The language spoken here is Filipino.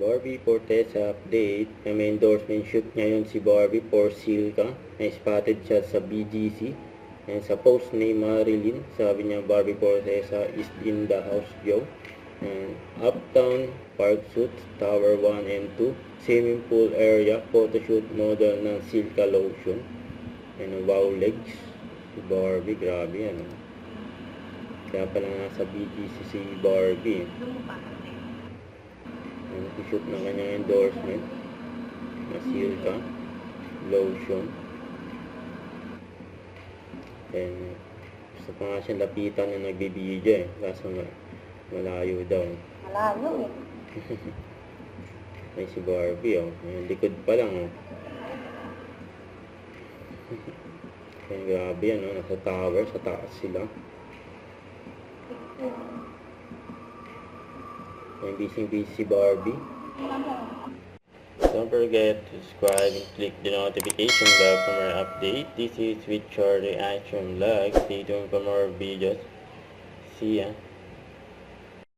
Barbie Fortesa update. May endorsement shoot ngayon si Barbie for Silka. May spotted siya sa BGC. And sa post ni Marilyn, sabi niya Barbie Fortesa is in the house, yo. And Uptown Park Suits, Tower 1 and 2. Swimming pool area, photoshoot model ng Silka lotion. And wow legs. Si Barbie, grabe yan. Kaya pala nasa BGC si Barbie. Shoot ng kanyang endorsement na Silka lotion. And gusto pa nga siyang lapitan na nagbibideo kaso malayo daw. Malayo Ay si Barbie yung likod pa lang Kaya grabe yan nasa tower, sa taas sila. Yung busy si Barbie. Don't forget to subscribe and click the notification bell for more updates. This is with Short Reaction Vlog. Stay tuned for more videos. See ya.